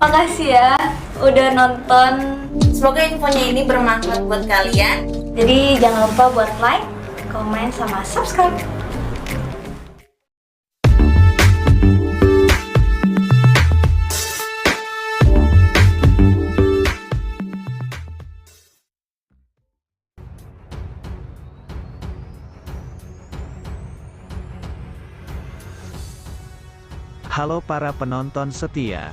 Makasih ya udah nonton. Semoga infonya ini bermanfaat buat kalian. Jadi jangan lupa buat like, komen, sama subscribe. Halo para penonton setia.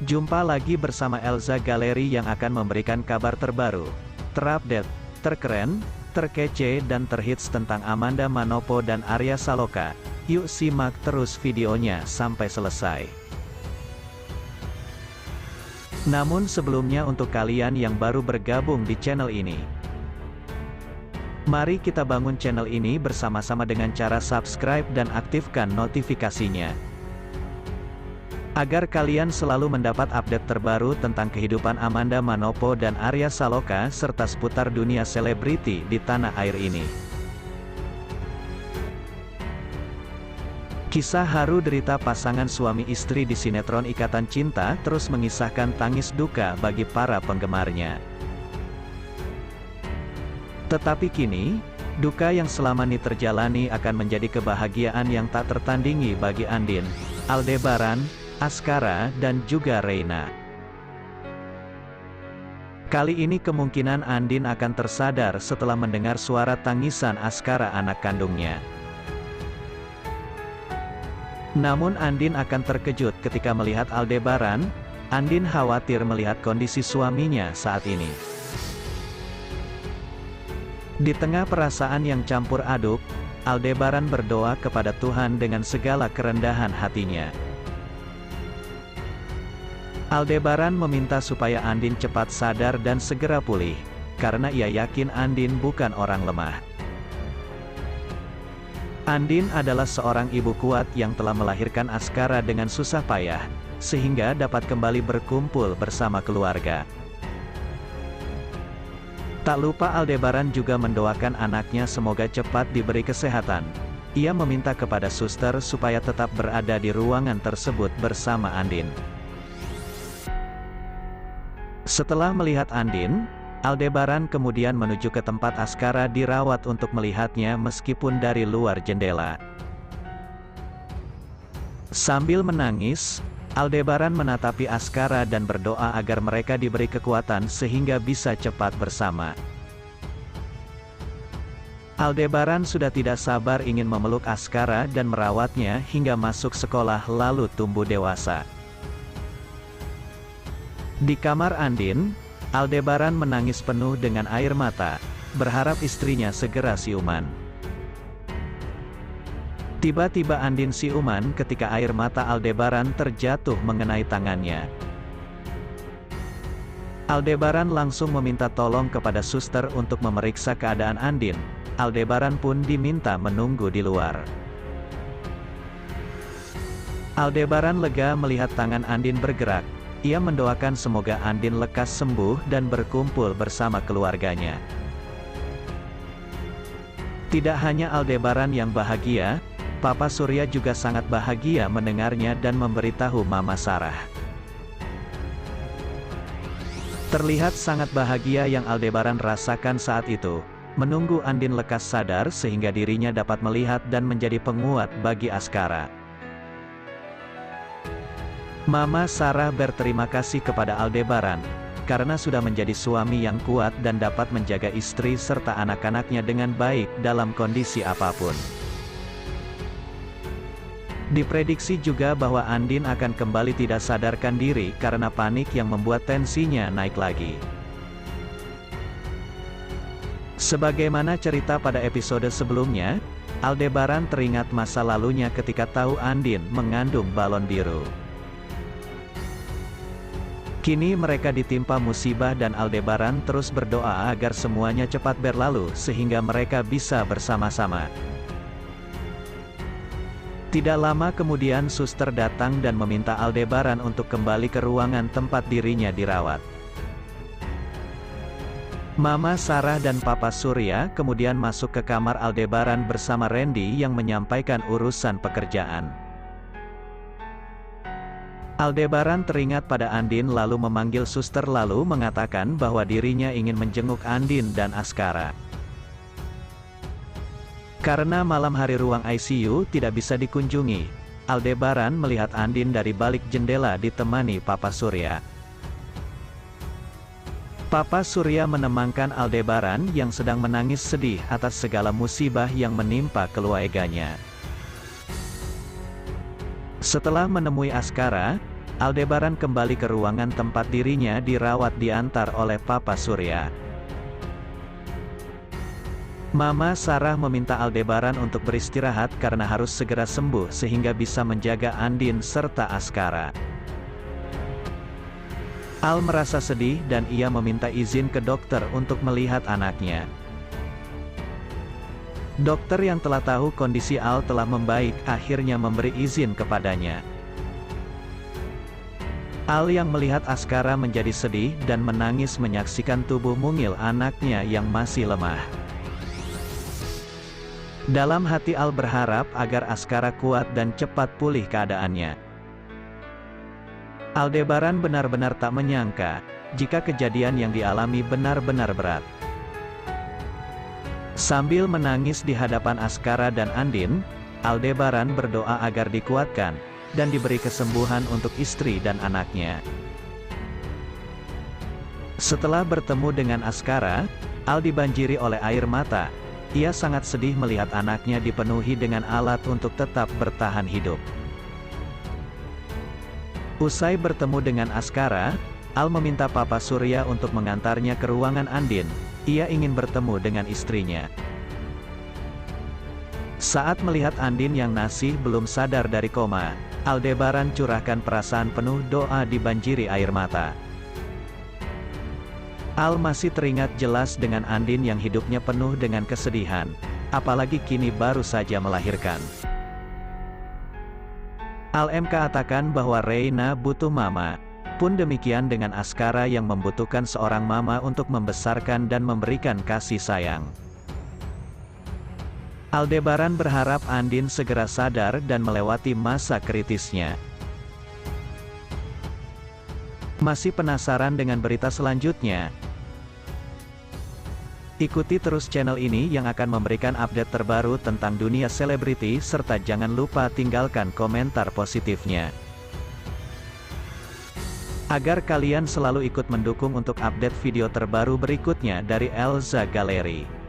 Jumpa lagi bersama Elza Galeri yang akan memberikan kabar terbaru, terupdate, terkeren, terkece dan terhits tentang Amanda Manopo dan Arya Saloka. Yuk simak terus videonya sampai selesai. Namun sebelumnya untuk kalian yang baru bergabung di channel ini, mari kita bangun channel ini bersama-sama dengan cara subscribe dan aktifkan notifikasinya, agar kalian selalu mendapat update terbaru tentang kehidupan Amanda Manopo dan Arya Saloka serta seputar dunia selebriti di tanah air ini. Kisah haru derita pasangan suami istri di sinetron Ikatan Cinta terus mengisahkan tangis duka bagi para penggemarnya. Tetapi kini, duka yang selama ini terjalani akan menjadi kebahagiaan yang tak tertandingi bagi Andin, Aldebaran, Askara dan juga Reina. Kali ini kemungkinan Andin akan tersadar setelah mendengar suara tangisan Askara anak kandungnya. Namun Andin akan terkejut ketika melihat Aldebaran. Andin khawatir melihat kondisi suaminya saat ini. Di tengah perasaan yang campur aduk, Aldebaran berdoa kepada Tuhan dengan segala kerendahan hatinya. Aldebaran meminta supaya Andin cepat sadar dan segera pulih, karena ia yakin Andin bukan orang lemah. Andin adalah seorang ibu kuat yang telah melahirkan Askara dengan susah payah, sehingga dapat kembali berkumpul bersama keluarga. Tak lupa Aldebaran juga mendoakan anaknya semoga cepat diberi kesehatan. Ia meminta kepada suster supaya tetap berada di ruangan tersebut bersama Andin. Setelah melihat Andin, Aldebaran kemudian menuju ke tempat Askara dirawat untuk melihatnya meskipun dari luar jendela. Sambil menangis, Aldebaran menatapi Askara dan berdoa agar mereka diberi kekuatan sehingga bisa cepat bersama. Aldebaran sudah tidak sabar ingin memeluk Askara dan merawatnya hingga masuk sekolah lalu tumbuh dewasa. Di kamar Andin, Aldebaran menangis penuh dengan air mata, berharap istrinya segera siuman. Tiba-tiba Andin siuman ketika air mata Aldebaran terjatuh mengenai tangannya. Aldebaran langsung meminta tolong kepada suster untuk memeriksa keadaan Andin. Aldebaran pun diminta menunggu di luar. Aldebaran lega melihat tangan Andin bergerak. Ia mendoakan semoga Andin lekas sembuh dan berkumpul bersama keluarganya. Tidak hanya Aldebaran yang bahagia, Papa Surya juga sangat bahagia mendengarnya dan memberitahu Mama Sarah. Terlihat sangat bahagia yang Aldebaran rasakan saat itu, menunggu Andin lekas sadar sehingga dirinya dapat melihat dan menjadi penguat bagi Askara. Mama Sarah berterima kasih kepada Aldebaran, karena sudah menjadi suami yang kuat dan dapat menjaga istri serta anak-anaknya dengan baik dalam kondisi apapun. Diprediksi juga bahwa Andin akan kembali tidak sadarkan diri karena panik yang membuat tensinya naik lagi. Sebagaimana cerita pada episode sebelumnya, Aldebaran teringat masa lalunya ketika tahu Andin mengandung balon biru. Kini mereka ditimpa musibah dan Aldebaran terus berdoa agar semuanya cepat berlalu sehingga mereka bisa bersama-sama. Tidak lama kemudian suster datang dan meminta Aldebaran untuk kembali ke ruangan tempat dirinya dirawat. Mama Sarah dan Papa Surya kemudian masuk ke kamar Aldebaran bersama Randy yang menyampaikan urusan pekerjaan. Aldebaran teringat pada Andin lalu memanggil suster lalu mengatakan bahwa dirinya ingin menjenguk Andin dan Askara. Karena malam hari ruang ICU tidak bisa dikunjungi, Aldebaran melihat Andin dari balik jendela ditemani Papa Surya. Papa Surya menenangkan Aldebaran yang sedang menangis sedih atas segala musibah yang menimpa keluarganya. Setelah menemui Askara, Aldebaran kembali ke ruangan tempat dirinya dirawat diantar oleh Papa Surya. Mama Sarah meminta Aldebaran untuk beristirahat karena harus segera sembuh sehingga bisa menjaga Andin serta Askara. Al merasa sedih dan ia meminta izin ke dokter untuk melihat anaknya. Dokter yang telah tahu kondisi Al telah membaik akhirnya memberi izin kepadanya. Al yang melihat Askara menjadi sedih dan menangis menyaksikan tubuh mungil anaknya yang masih lemah. Dalam hati Al berharap agar Askara kuat dan cepat pulih keadaannya. Aldebaran benar-benar tak menyangka, jika kejadian yang dialami benar-benar berat. Sambil menangis di hadapan Askara dan Andin, Aldebaran berdoa agar dikuatkan, dan diberi kesembuhan untuk istri dan anaknya. Setelah bertemu dengan Askara, Al dibanjiri oleh air mata. Ia sangat sedih melihat anaknya dipenuhi dengan alat untuk tetap bertahan hidup. Usai bertemu dengan Askara, Al meminta Papa Surya untuk mengantarnya ke ruangan Andin. Ia ingin bertemu dengan istrinya. Saat melihat Andin yang masih belum sadar dari koma, Aldebaran curahkan perasaan penuh doa dibanjiri air mata. Al masih teringat jelas dengan Andin yang hidupnya penuh dengan kesedihan, apalagi kini baru saja melahirkan. Al katakan bahwa Reina butuh mama, pun demikian dengan Askara yang membutuhkan seorang mama untuk membesarkan dan memberikan kasih sayang. Aldebaran berharap Andin segera sadar dan melewati masa kritisnya. Masih penasaran dengan berita selanjutnya? Ikuti terus channel ini yang akan memberikan update terbaru tentang dunia selebriti serta jangan lupa tinggalkan komentar positifnya. Agar kalian selalu ikut mendukung untuk update video terbaru berikutnya dari Elza Gallery.